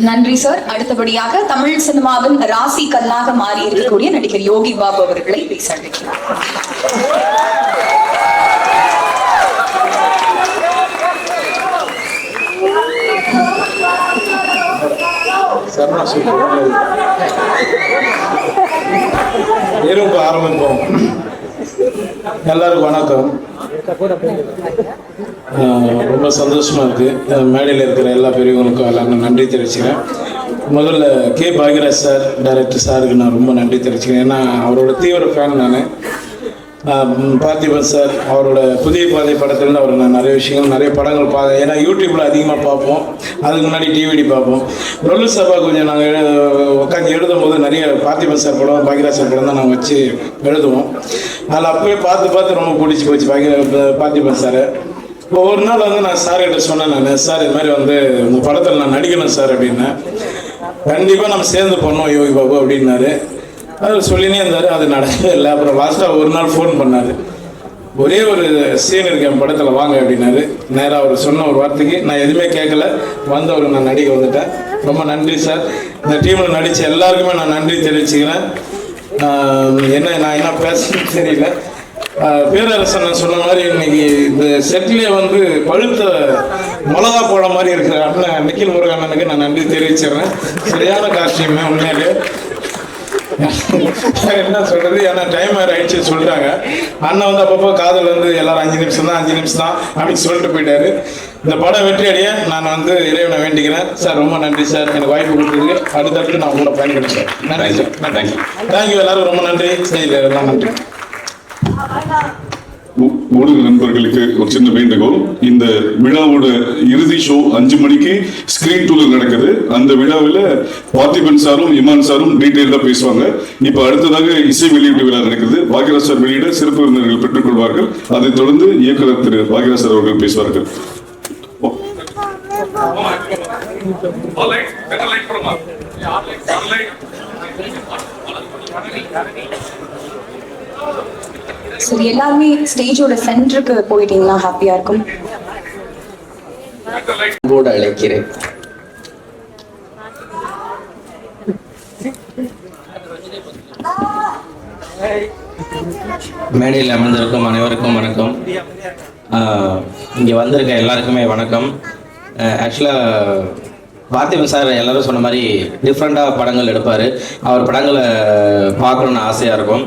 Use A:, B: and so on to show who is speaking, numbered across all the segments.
A: நன்றி சார். அடுத்தபடியாக தமிழ் சினிமாவின் ராசி கல்லாக மாறி இருக்கக்கூடிய நடிகர் யோகி பாபு அவர்களை பேச அழைக்கிறார்.
B: ஆரம்பிப்போம். எல்லாருக்கும் வணக்கம். ரொம்ப சந்தோஷமா இருக்கு. மேடையில் இருக்கிற எல்லா பெரியவங்களுக்கும் எல்லாருக்கும் நன்றி தெரிவிச்சுக்கிறேன். முதல்ல கே பாக்யராஜ் சார், டைரக்டர் சாருக்கு நான் ரொம்ப நன்றி தெரிவிச்சுக்கிறேன். ஏன்னா அவரோட தீவிர ஃபேன் நான். பார்த்திபன் சார் அவரோட புதிய பாதை படத்துலேருந்து அவர் நான் நிறைய படங்கள் பார்த்தேன். ஏன்னா யூடியூப்பில் அதிகமாக பார்ப்போம், அதுக்கு முன்னாடி டிவிடி பார்ப்போம். ரொல்லு சபா கொஞ்சம் நாங்கள் உட்காந்து எழுதும் போது நிறைய பார்த்திபன் சார் படம், பாக்யராஜ் சார் படம் தான் நாங்கள் வச்சு எழுதுவோம். அதில் அப்போயே பார்த்து ரொம்ப பிடிச்சி போச்சு பார்த்திபன் சார். ஒவ்வொரு நாள் நான் சார்கிட்ட சொன்னேன், நான் சார் இது மாதிரி உங்கள் படத்தில் நான் நடிக்கணும் சார் அப்படின்னேன். கண்டிப்பாக நம்ம சேர்ந்து பண்ணோம் யோகி பாபு அப்படின்னாரு. அது சொல்லினே இருந்தார், அது நடக்கவே இல்லை. அப்புறம் லாஸ்ட்டாக ஒரு நாள் ஃபோன் பண்ணார், ஒரே ஒரு சீன் இருக்கு என் படத்தில் வாங்க அப்படின்னாரு. நேராக அவர் சொன்ன ஒரு வார்த்தைக்கு நான் எதுவுமே கேட்கல, வந்தவர் நான் நடிக்க வந்துட்டேன். ரொம்ப நன்றி சார். இந்த டீமில் நடித்த எல்லாருக்குமே நான் நன்றி தெரிவிச்சுக்கிறேன். நான் என்ன பேசணும்னு தெரியல. பேரரசன் நான் சொன்ன மாதிரி இன்னைக்கு இந்த செட்லேயே பழுத்த மிளகா போட மாதிரி இருக்கிற அண்ணன் நிக்கில் முருகன் அண்ணனுக்கு நான் நன்றி தெரிவிச்சிடுறேன். சரியான காஸ்டியூமே உண்மையிலே. என்ன சொல்றது, ஏன்னா டைம் ஆயிடுச்சு சொல்றாங்க. அண்ணன் அப்பப்போ காதல் எல்லாரும் 5 நிமிஷம் தான் அப்படின்னு சொல்லிட்டு போயிட்டாரு. இந்த படம் வெற்றி அடைய நான் இறைவனை வேண்டிக்கிறேன். சார் ரொம்ப நன்றி சார், எனக்கு வாய்ப்பு கொடுத்ததுக்கு. அடுத்தடுத்து நான் உங்களை பயன்படுத்துறேன். நன்றி சார். தேங்க்யூ. எல்லாரும் ரொம்ப நன்றி. எல்லாம் நன்றி.
C: ஊடக நண்பர்களுக்கு ஒரு சின்ன வேண்டுகோள். இந்த விழாவோட இறுதி ஷோ 5 மணிக்கு ஸ்கிரீன் டூல நடக்குது. அந்த விழாவில் பார்த்திபன் சாரும் இமான் சாரும் டீட்டெயிலாக பேசுவாங்க. இப்ப அடுத்ததாக இசை வெளியீட்டு விழா நடக்குது. பாக்யராஜ் சார் வெளியிட சிறப்பு விருந்தினர்கள் பெற்றுக் கொள்வார்கள். அதைத் தொடர்ந்து இயக்குனர் திரு பாக்யராஜ் சார் அவர்கள் பேசுவார்கள்.
A: சரி, எல்லாருமே ஸ்டேஜோட சென்டருக்கு போயிட்டீங்கன்னா ஹாப்பியா இருக்கும்.
D: கூட அழைக்கிறேன். மேடையில் அமர்ந்திருக்கும் அனைவருக்கும் வணக்கம். இங்க வந்திருக்க எல்லாருக்குமே வணக்கம். ஆக்சுவலா பார்த்திபன் சார் எல்லாரும் சொன்ன மாதிரி டிஃப்ரெண்டாக படங்கள் எடுப்பார். அவர் படங்களை பார்க்கணுன்னு ஆசையாக இருக்கும்.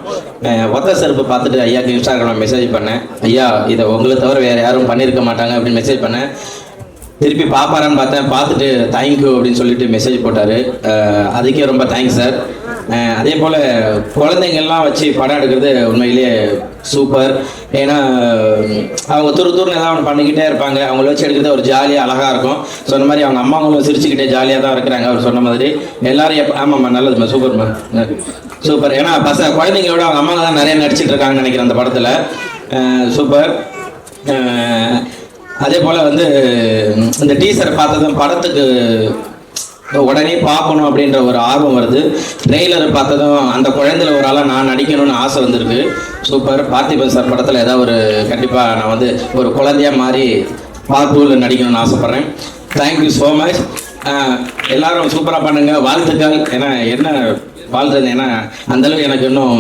D: ஒத்த செருப்பு பார்த்துட்டு ஐயாவுக்கு இன்ஸ்டாகிராமில் மெசேஜ் பண்ணேன். ஐயா இதை உங்களை தவிர வேறு யாரும் பண்ணியிருக்க மாட்டாங்க அப்படின்னு மெசேஜ் பண்ணேன். திருப்பி பார்ப்பாரான்னு பார்த்தேன். பார்த்துட்டு தேங்க்யூ அப்படின்னு சொல்லிட்டு மெசேஜ் போட்டார். அதுக்கே ரொம்ப தேங்க்ஸ் சார். அதே போல் குழந்தைங்கள்லாம் வச்சு படம் எடுக்கிறது உண்மையிலேயே சூப்பர். ஏன்னா அவங்க துருன்னு ஏதாவது ஒன்று பண்ணிக்கிட்டே இருப்பாங்க. அவங்கள வச்சு எடுக்கிறது ஒரு ஜாலியாக அழகாக இருக்கும். சொன்ன மாதிரி அவங்க அம்மாங்களும் சிரிச்சுக்கிட்டே ஜாலியாக தான் இருக்கிறாங்க. அவர் சொன்ன மாதிரி எல்லாரும் ஆமாம்மா நல்லதும்மா சூப்பர்மா சூப்பர். ஏன்னா குழந்தைங்களோட அவங்க அம்மா தான் நிறைய நடிச்சிட்டு இருக்காங்கன்னு நினைக்கிறேன் அந்த படத்தில். சூப்பர். அதே போல் இந்த டீசரை பார்த்ததும் படத்துக்கு உடனே பார்க்கணும் அப்படின்ற ஒரு ஆர்வம் வருது. ட்ரெய்லரை பார்த்ததும் அந்த குழந்தையில ஒரு ஆளாக நான் நடிக்கணும்னு ஆசை வந்திருக்கு. சூப்பர். பார்த்திபன் சார் படத்தில் ஏதாவது ஒரு கண்டிப்பாக நான் ஒரு குழந்தையாக மாறி பார்ட் 2ல நடிக்கணும்னு ஆசைப்பட்றேன். Thank you so much. எல்லாரும் சூப்பராக பண்ணுங்க. வாழ்த்துக்கள். ஏன்னா என்ன வாழ்த்துறது, ஏன்னா அந்தளவுக்கு எனக்கு இன்னும்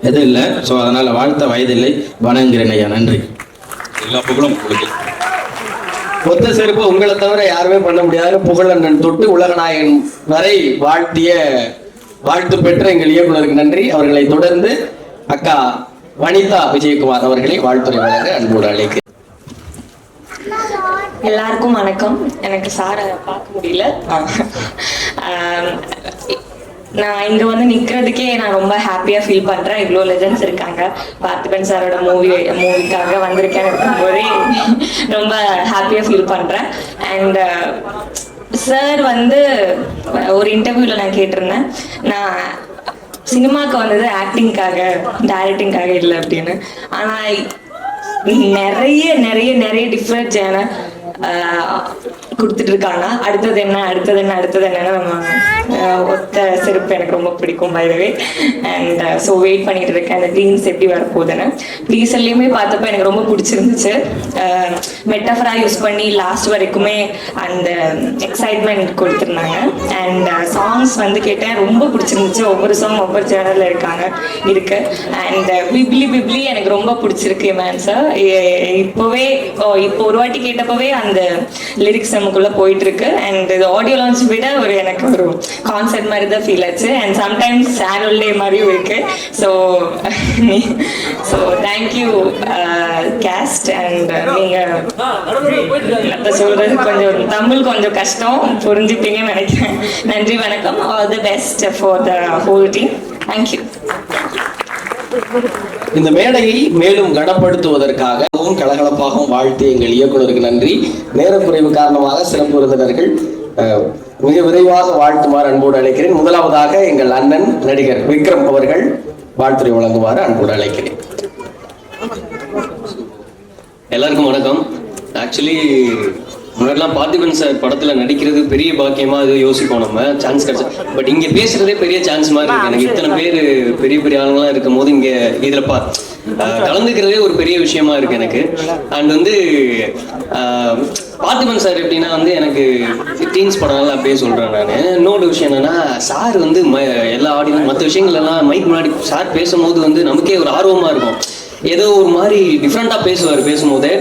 D: எதுவும் இல்லை. ஸோ அதனால் வாழ்த்த வயதில்லை, வணங்குகிறேன் ஐயா. நன்றி.
C: எல்லா புகழும் உங்களுக்கு.
D: ஒத்த செருப்பு உங்களை தவிர யாருமே பண்ண முடியாது. புகழண்ணன் தொட்டு உலகநாயகன் வரை வாழ்த்து பெற்ற எங்கள் இயக்குநருக்கு நன்றி. அவர்களை தொடர்ந்து அக்கா வனிதா விஜயகுமார் அவர்களை வாழ்த்துறை வழங்க அன்போடு அழைக்கிறேன்.
E: எல்லாருக்கும் வணக்கம். எனக்கு சாரை பார்க்க முடியல. நான் இங்க நிக்கிறதுக்கே நான் ரொம்ப ஹாப்பியா ஃபீல் பண்றேன். இவ்வளோ லெஜண்ட்ஸ் இருக்காங்க. பார்த்திபன் சாரோட மூவிக்காக வந்திருக்கேன் இருக்கும்போதே ரொம்ப ஹாப்பியா ஃபீல் பண்றேன். அண்ட் சார் ஒரு இன்டர்வியூல நான் கேட்டிருந்தேன், நான் சினிமாக்கு வந்தது ஆக்டிங்காக டைரக்டிங்காக இல்லை அப்படின்னு. ஆனா நிறைய நிறைய நிறைய டிஃப்ரெண்ட் கொடுத்துட்டு இருக்காங்க. அடுத்தது என்ன என்னன்னு நம்ம ஒத்த செருப்பு எனக்கு ரொம்ப பிடிக்கும் பைதவே. அண்ட் ஸோ வெயிட் பண்ணிட்டு இருக்கேன் அந்த க்ரீன்ஸ் எப்படி வரப்போகுதுன்னு. டீசல்லையுமே பார்த்தப்ப எனக்கு ரொம்ப பிடிச்சிருந்துச்சு. மெட்டாஃபரா யூஸ் பண்ணி லாஸ்ட் வரைக்குமே அந்த எக்ஸைட்மெண்ட் கொடுத்துருந்தாங்க. அண்ட் சாங்ஸ் வந்து கேட்டேன், ரொம்ப பிடிச்சிருந்துச்சு. ஒவ்வொரு சாங் ஒவ்வொரு சேனல்ல இருக்கு. அண்ட் பிப்ளி எனக்கு ரொம்ப பிடிச்சிருக்கு மேன் சார். இப்போ ஒரு வாட்டி கேட்டப்பவே அந்த லிரிக்ஸ் நமக்குள்ள போயிட்டு இருக்கு. அண்ட் இது ஆடியோ லான்ச் விட எனக்கு ஒரு கான்செர்ட் மாதிரி தான் ஃபீல் ஆச்சு. அண்ட் சம்டைம்ஸ் ஆனுவல் டே மாதிரியும் இருக்கு. So thank you caste. அண்ட் நீங்க சொல்றது கொஞ்சம் தமிழ் கொஞ்சம் கஷ்டம், புரிஞ்சுப்பீங்கன்னு நினைக்கிறேன். நன்றி, வணக்கம். All the best for the whole team. Thank you.
F: இந்த மேடையை மேலும் கனப்படுத்துவதற்காகவும் கலகலப்பாகவும் வாழ்த்தி எங்கள் இயக்குநருக்கு நன்றி. நேரக்குறைவு காரணமாக சிறப்பு விருந்தினர்கள் மிக விரைவாக வாழ்த்துமாறு அன்போடு அழைக்கிறேன். முதலாவதாக எங்கள் அண்ணன் நடிகர் விக்ரம் அவர்கள் வாழ்த்துரை வழங்குமாறு அன்போடு அழைக்கிறேன்.
G: எல்லாருக்கும் வணக்கம். ஆக்சுவலி முன்னாடிலாம் பார்த்திபன் சார் படத்துல நடிக்கிறது பெரிய பாக்கியமா அது யோசிப்போம், நம்ம சான்ஸ் கிடைச்சா. பட் இங்க பேசுறதே பெரிய சான்ஸ் மாதிரி இருக்கு எனக்கு. இத்தனை பேர் பெரிய பெரிய ஆளுங்களாம் இருக்கும் போது இங்க இதுல கலந்துக்கிறதே ஒரு பெரிய விஷயமா இருக்கு எனக்கு. அண்ட் வந்து பார்த்திபன் சார் எப்படின்னா வந்து எனக்கு டீன்ஸ் படம்லாம் அப்படியே சொல்றேன் நான். இன்னொரு விஷயம் என்னன்னா, சார் வந்து எல்லா ஆடியன்ஸ் மற்ற விஷயங்கள் எல்லாம் மைக் முன்னாடி சார் பேசும்போது வந்து நமக்கே ஒரு ஆர்வமா இருக்கும். ஏதோ ஒரு மாதிரி டிஃப்ரெண்டா பேசுவார் பேசும்போது.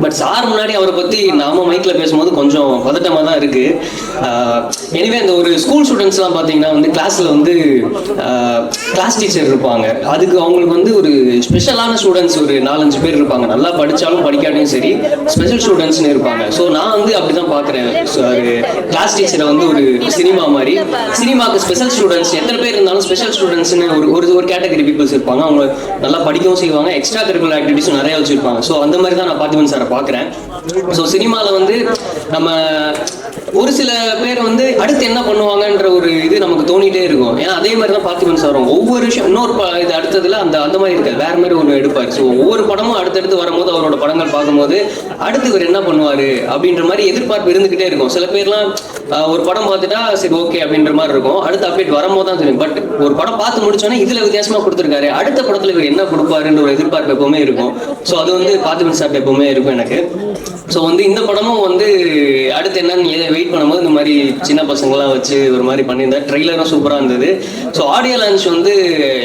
G: பட் சார் முன்னாடி அவரை பத்தி நாம மைக்ல பேசும்போது கொஞ்சம் பதட்டமா தான் இருக்கு. எனிவே அந்த ஒரு ஸ்கூல் ஸ்டூடெண்ட்ஸ் எல்லாம் பாத்தீங்கன்னா வந்து கிளாஸ்ல வந்து கிளாஸ் டீச்சர் இருப்பாங்க. அதுக்கு அவங்களுக்கு வந்து ஒரு ஸ்பெஷலான ஸ்டூடெண்ட்ஸ் ஒரு 4-5 பேர் இருப்பாங்க. நல்லா படிச்சாலும் படிக்காட்டியும் சரி ஸ்பெஷல் ஸ்டூடெண்ட்ஸ்னு இருப்பாங்க. ஸோ நான் வந்து அப்படிதான் பாக்குறேன். கிளாஸ் டீச்சரை வந்து ஒரு சினிமா மாதிரி, சினிமாக்கு ஸ்பெஷல் ஸ்டூடெண்ட்ஸ் எத்தனை பேர் இருந்தாலும் ஸ்பெஷல் ஸ்டூடெண்ட்ஸ்னு ஒரு கேட்டகரி பீப்புள்ஸ் இருப்பாங்க. அவங்க நல்லா படிக்கவும் செய்வாங்க, எக்ஸ்ட்ரா கரிக்குலர் ஆக்டிவிட்டிஸும் நிறைய வச்சிருப்பாங்க. ஸோ அந்த மாதிரி தான் நான் பார்த்திபன் சாரை பார்க்குறேன். ஸோ சினிமாவில் வந்து நம்ம ஒரு சில பேர் வந்து அடுத்து என்ன பண்ணுவாங்கன்ற ஒரு இது நமக்கு தோணிட்டே இருக்கும். ஏன்னா அதே மாதிரி தான் பார்த்திபன் சார் ஒவ்வொரு விஷயம் இன்னொரு இது அடுத்ததுல அந்த மாதிரி இருக்காது, வேற மாதிரி ஒன்று எடுப்பார். ஸோ ஒவ்வொரு படமும் அடுத்தடுத்து வரும்போது அவரோட படங்கள் பார்க்கும்போது அடுத்து இவர் என்ன பண்ணுவாரு அப்படின்ற மாதிரி எதிர்பார்ப்பு இருந்துகிட்டே இருக்கும். சில பேர்லாம் ஒரு படம் பார்த்துட்டா சரி ஓகே அப்படின்ற மாதிரி இருக்கும், அடுத்த அப்டேட் வரும்போது தான் தெரியும். பட் ஒரு படம் பார்த்து முடிச்சோன்னா இதுல வித்தியாசமா கொடுத்துருக்காரு, அடுத்த படத்துல இவர் என்ன கொடுப்பாருன்ற ஒரு எதிர்பார்ப்பு எப்பவுமே இருக்கும். ஸோ அது வந்து பார்த்திபன் சார் எப்பவுமே இருக்கும் எனக்கு. ஸோ வந்து இந்த படமும் வந்து அடுத்து என்னன்னு வெயிட் பண்ணும்போது இந்த மாதிரி சின்ன பசங்களாம் வச்சு ஒரு மாதிரி பண்ணியிருந்தார். ட்ரெய்லரும் சூப்பராக இருந்தது. ஸோ ஆடியோ லான்ச் வந்து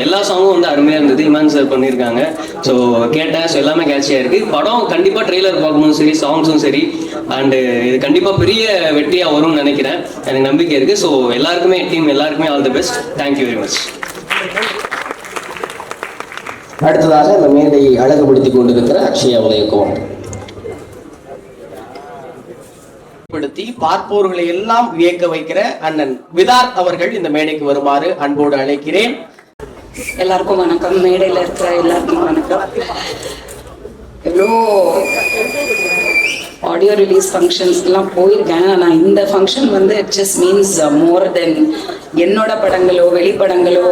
G: எல்லா சாங்கும் வந்து அருமையாக இருந்தது. இமான் சார் பண்ணியிருக்காங்க. ஸோ கேட்டேன். ஸோ எல்லாமே கேட்சியாக இருக்கு. படம் கண்டிப்பாக ட்ரெய்லர் பார்க்கும்போது சரி, சாங்ஸும் சரி, அண்டு இது கண்டிப்பாக பெரிய வெற்றியாக வரும்னு நினைக்கிறேன். எனக்கு நம்பிக்கை இருக்கு. ஸோ எல்லாருக்குமே டீம் எல்லாருக்குமே all the best. Thank you very much.
F: அடுத்ததாக இந்த மேடையை அழகுபடுத்திக் கொண்டிருக்கிற அக்ஷயா உதயகுமார் பார்ப்போர்களை எல்லாம் வியக்க வைக்கிற அண்ணன் விதார்த் அவர்கள் இந்த மேடைக்கு வருமாறு அன்போடு அழைக்கிறேன்.
H: எல்லாருக்கும் வணக்கம். மேடையில் இருக்கிற எல்லாருக்கும் வணக்கம். எவ்வளோ ஆடியோ ரிலீஸ் ஃபங்க்ஷன்ஸ்லாம் போயிருக்கேன். ஆனால் இந்த ஃபங்க்ஷன் வந்து இட் ஜஸ்ட் மீன்ஸ் மோர் தென் என்னோட படங்களோ வெளிப்படங்களோ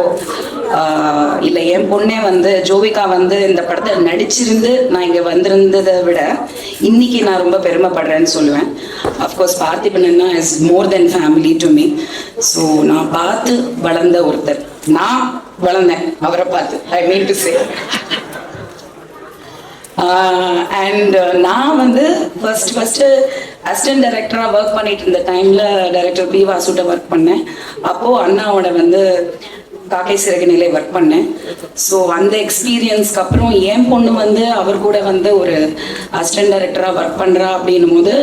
H: இல்லை என் பொண்ணே வந்து ஜோவிகா வந்து இந்த படத்தை நடிச்சிருந்து நான் இங்கே வந்திருந்ததை விட இன்னைக்கு நான் ரொம்ப பெருமைப்படுறேன்னு சொல்லுவேன். அஃப்கோர்ஸ் பார்த்திபன்னா is more then family to me. So நான் பார்த்து வளர்ந்த ஒருத்தர், நான் வளர்ந்தேன் அவரை பார்த்து. ஐ மீன் டு சே அண்ட் நான் வந்து ஃபர்ஸ்ட் அசிஸ்டன்ட் டைரக்டராக ஒர்க் பண்ணிட்டு இருந்த டைமில் டைரக்டர் பி வாசுட்ட ஒர்க் பண்ணேன். அப்போது அண்ணாவோட வந்து காக்கை சிறகு நிலை ஒர்க் பண்ணேன். ஸோ அந்த எக்ஸ்பீரியன்ஸ்க்கு அப்புறம் என் பொண்ணு வந்து அவர் கூட வந்து ஒரு அசிஸ்டன்ட் டைரக்டராக ஒர்க் பண்ணுறா அப்படின்னும் போது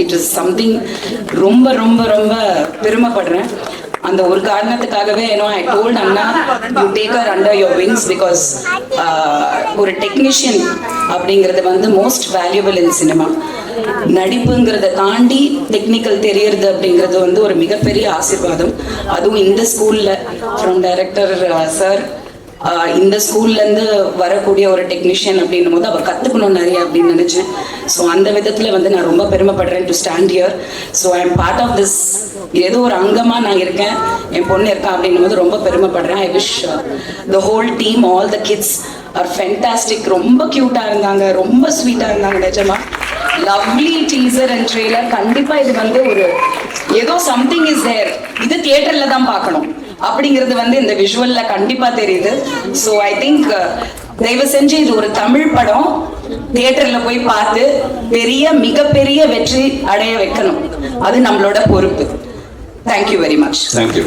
H: இட் இஸ் சம்திங் ரொம்ப ரொம்ப ரொம்ப பெருமைப்படுறேன். அந்த ஒரு காரணத்துக்காகவே ஐ டோல்ட் அண்ணா you take her under your wings because ஒரு டெக்னீஷியன் அப்படிங்கிறது வந்து மோஸ்ட் வேல்யூபிள் இன் சினிமா. நடிப்புங்கிறத தாண்டி டெக்னிக்கல் தெரியறது அப்படிங்கிறது வந்து ஒரு மிகப்பெரிய ஆசீர்வாதம். அதுவும் இந்த ஸ்கூல்ல ஃப்ரம் டைரக்டர் சார் இந்த ஸ்கூல்லேருந்து வரக்கூடிய ஒரு டெக்னீஷியன் அப்படின்னும் போது அவர் கற்றுக்கணும் நிறைய அப்படின்னு நினச்சேன். ஸோ அந்த விதத்தில் வந்து நான் ரொம்ப பெருமைப்படுறேன் to stand here. So I am part of this. ஏதோ ஒரு அங்கமாக நான் இருக்கேன், என் பொண்ணு இருக்கேன் அப்படின்னும் போது ரொம்ப பெருமைப்படுறேன். I wish the whole team, all the kids are fantastic. ரொம்ப க்யூட்டாக இருந்தாங்க, ரொம்ப ஸ்வீட்டாக இருந்தாங்க நிஜமா. Lovely teaser and trailer. கண்டிப்பா இது வந்து ஒரு ஏதோ சம்திங் இஸ் தேர். இது தியேட்டர்ல தான் பார்க்கணும் அப்படிங்கிறது வந்து இந்த விஷுவல்ல கண்டிப்பா தெரியுது. ஸோ ஐ திங்க் தயவு செஞ்சு இது ஒரு தமிழ் படம், தியேட்டர்ல போய் பார்த்து மிகப்பெரிய வெற்றி அடைய வைக்கணும். அது நம்மளோட பொறுப்பு. Thank you very much.
C: தேங்க்யூ.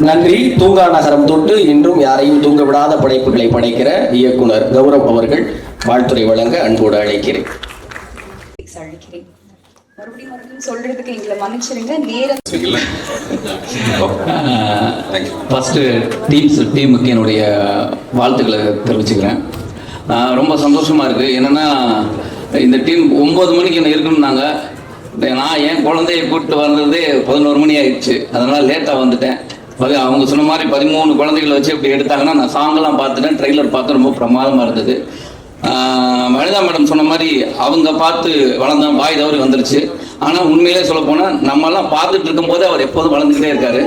F: நன்றி. தூங்கா நகரம் தொட்டு இன்றும் யாரையும் தூங்க விடாத படைப்புகளை படைக்கிற இயக்குனர் கௌரவ் அவர்கள் வாழ்த்துரை வழங்க அன்போடு அழைக்கிறேன்.
A: மறுபடியும் சொல்றதுக்கு எங்களை மன்னிச்சிருங்க. நேரம்
I: ஃபஸ்ட்டு டீமுக்கு என்னுடைய வாழ்த்துக்களை தெரிவிச்சுக்கிறேன். ரொம்ப சந்தோஷமாக இருக்குது. என்னென்னா இந்த டீம் 9 மணிக்கு என்ன இருக்கணும்னாங்க. நான் என் குழந்தைய கூப்பிட்டு வந்ததே 11 மணி ஆயிடுச்சு. அதனால் லேட்டாக வந்துட்டேன். அவங்க சொன்ன மாதிரி 13 குழந்தைகளை வச்சு இப்படி எடுத்தாங்கன்னா நான் சாங்கெல்லாம் பார்த்துட்டேன். ட்ரெய்லர் பார்த்து ரொம்ப பிரமாதமாக இருந்தது. வனிதா மேடம் சொன்ன மாதிரி அவங்க பார்த்து வளர்ந்தோம், வாய் தவறி வந்துருச்சு. ஆனால் உண்மையிலே சொல்ல போனால் நம்மெல்லாம் பார்த்துட்டு இருக்கும்போதே அவர் எப்போதும் வளர்ந்துக்கிட்டே இருக்காரு,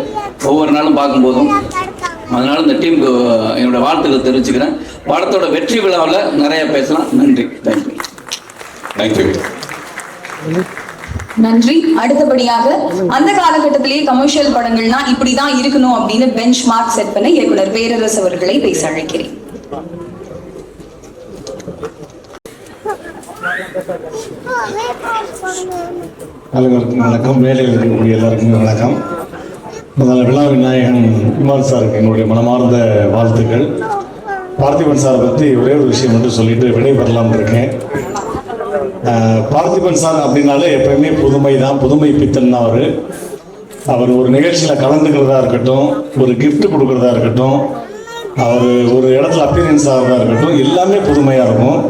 I: ஒவ்வொரு நாளும் பார்க்கும்போதும். அதனால இந்த டீமுக்கு என்னோட வாழ்த்துக்களை தெரிவிச்சுக்கிறேன். படத்தோட வெற்றி விழாவில் நிறைய பேசலாம். நன்றி. தேங்க்யூ.
C: தேங்க்யூ.
A: நன்றி. அடுத்தபடியாக அந்த காலகட்டத்திலேயே கமர்ஷியல் படங்கள்னா இப்படிதான் இருக்கணும் அப்படின்னு பெஞ்ச் மார்க் செட் பண்ண இயக்குனர் பேரரசு அவர்களை பேச அழைக்கிறேன்.
B: அனைவருக்கும் வணக்கம். வேலையில் இருக்கக்கூடிய எல்லாருக்குமே வணக்கம். முதல்ல விழாவின் நாயகன் இமான் சாருக்கு என்னுடைய மனமார்ந்த வாழ்த்துக்கள். பார்த்திபன் சாரை பற்றி ஒரே ஒரு விஷயம் மட்டும் சொல்லிட்டு விடைபெறலாம்னு இருக்கேன். பார்த்திபன் சார் அப்படின்னாலே எப்பயுமே புதுமை தான், புதுமை பித்தன் தான். அவர் ஒரு நிகழ்ச்சியில் கலந்துக்கிறதா இருக்கட்டும், ஒரு கிஃப்ட் கொடுக்கறதா இருக்கட்டும், அவர் ஒரு இடத்துல அப்பியரன்ஸ் ஆகிறதா இருக்கட்டும், எல்லாமே புதுமையாக இருக்கும்.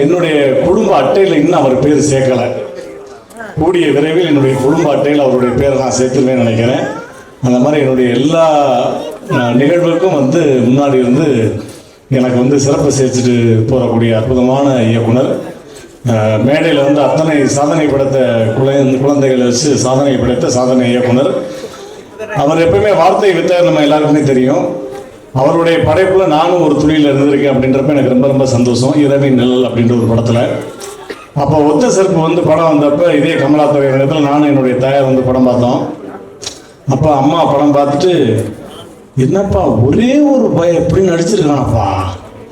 B: என்னுடைய குடும்ப அட்டையில் இன்னும் அவர் பேர் சேர்க்கலை. கூடிய விரைவில் என்னுடைய குடும்ப அட்டையில் அவருடைய பேரை நான் சேர்த்துருவேன்னு நினைக்கிறேன். அந்த மாதிரி என்னுடைய எல்லா நிகழ்வுக்கும் முன்னாடி எனக்கு சிறப்பு சேர்த்துட்டு போகக்கூடிய அற்புதமான இயக்குனர். மேடையில் அத்தனை சாதனை படைத்த குழந்தைகளை வச்சு சாதனை படைத்த சாதனை இயக்குனர். அவர் எப்பவுமே வார்த்தை வித்த நம்ம எல்லாருக்குமே தெரியும். அவருடைய படைப்பில் நானும் ஒரு துளியில் இருந்திருக்கேன் அப்படின்றப்ப எனக்கு ரொம்ப ரொம்ப சந்தோஷம். இரவின் நிழல் அப்படின்ற ஒரு படத்தில் அப்போ ஒத்த செருப்பு படம் வந்தப்போ இதே கமலாத்துறை நேரத்தில் நானும் என்னுடைய தாயார் படம் பார்த்தோம். அப்போ அம்மா படம் பார்த்துட்டு, என்னப்பா ஒரே ஒரு பையன் எப்படி நடிச்சிருக்கானப்பா,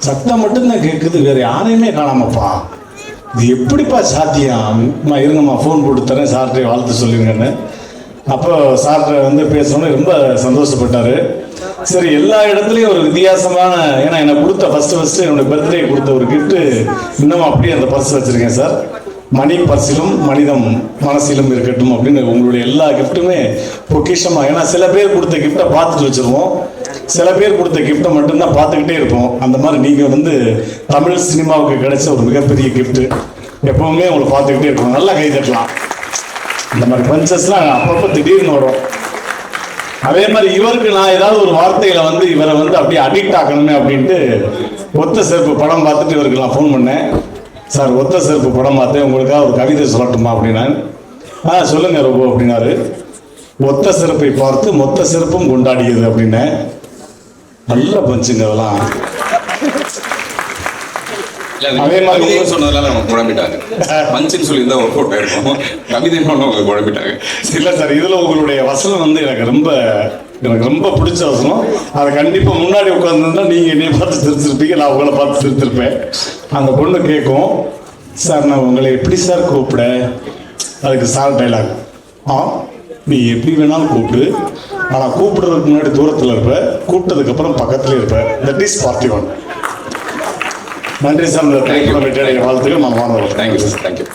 B: சத்தம் மட்டும்தான் கேட்குது, வேறு யாரையுமே காணாமப்பா, இது எப்படிப்பா சாத்தியம், இருங்கம்மா ஃபோன் போட்டு தரேன் சார்கிட்ட வாழ்த்து சொல்லிருங்கன்னு. அப்போ சார்கிட்ட பேசணுன்னு ரொம்ப சந்தோஷப்பட்டார். சரி, எல்லா இடத்துலையும் ஒரு வித்தியாசமான, ஏன்னா எனக்கு கொடுத்த ஃபர்ஸ்ட் என்னுடைய பர்த்டே கொடுத்த ஒரு கிஃப்ட்டு இன்னும் அப்படியே அந்த பர்ஸ் வச்சுருக்கேன் சார். மணி பர்சிலும் மனிதம் மனசிலும் இருக்கட்டும் அப்படின்னு உங்களுடைய எல்லா கிஃப்ட்டுமே பொக்கிஷமாக. ஏன்னா சில பேர் கொடுத்த கிஃப்டை பார்த்துட்டு வச்சுருவோம், சில பேர் கொடுத்த கிஃப்டை மட்டும்தான் பார்த்துக்கிட்டே இருப்போம். அந்த மாதிரி நீங்கள் தமிழ் சினிமாவுக்கு கிடைச்ச ஒரு மிகப்பெரிய கிஃப்ட்டு. எப்பவுமே உங்களை பார்த்துக்கிட்டே இருக்கணும். நல்லா கை தட்டலாம். இந்த மாதிரி பஞ்சஸ்லாம் அப்பப்போ திடீர்னு வரும். அதே மாதிரி இவருக்கு நான் ஏதாவது ஒரு வார்த்தையில இவரை அப்படியே அடிக்ட் ஆக்கணுமே அப்படின்ட்டு ஒத்த செருப்பு படம் பார்த்துட்டு இவருக்கு நான் ஃபோன் பண்ணேன். சார், ஒத்த செருப்பு படம் பார்த்தேன், உங்களுக்காக ஒரு கவிதை சொல்லட்டுமா அப்படின்னா. சொல்லுங்க ரொம்ப அப்படின்னாரு. ஒத்த செருப்பை பார்த்து மொத்த செருப்பும் கொண்டாடியது அப்படின்னேன். நல்ல பஞ்சுங்க அதெல்லாம்.
C: அதே மாதிரி சொன்னதுனால அவங்க குழம்பிட்டாங்க. பஞ்சுன்னு சொல்லி தான் போட்டோ இருக்கும், கவிதை அவங்க குழம்பிட்டாங்க. இல்லை சார், இதில் உங்களுடைய வசனம் எனக்கு ரொம்ப பிடிச்ச வசனம். அதை கண்டிப்பாக முன்னாடி உட்காந்துருந்தா நீங்கள் என்னையை பார்த்து சிரிச்சிருப்பீங்க, நான் உங்களை பார்த்து சிரிச்சிருப்பேன். அந்த பொண்ணு கேட்கும், சார் நான் உங்களை எப்படி சார் கூப்பிட? அதுக்கு சார் டைலாக், நீ எப்படி வேணாலும் கூப்பிடு, ஆனால் கூப்பிடுறதுக்கு முன்னாடி தூரத்தில் இருப்ப, கூப்பிட்டதுக்கப்புறம் பக்கத்துலேயே இருப்ப. That is Parthiban. நன்றி சார். இந்த திரைப்பட வெற்றியடைய வாழ்த்துக்கள். நான் மாணவர்கள். Thank you sir. தேங்க்யூ.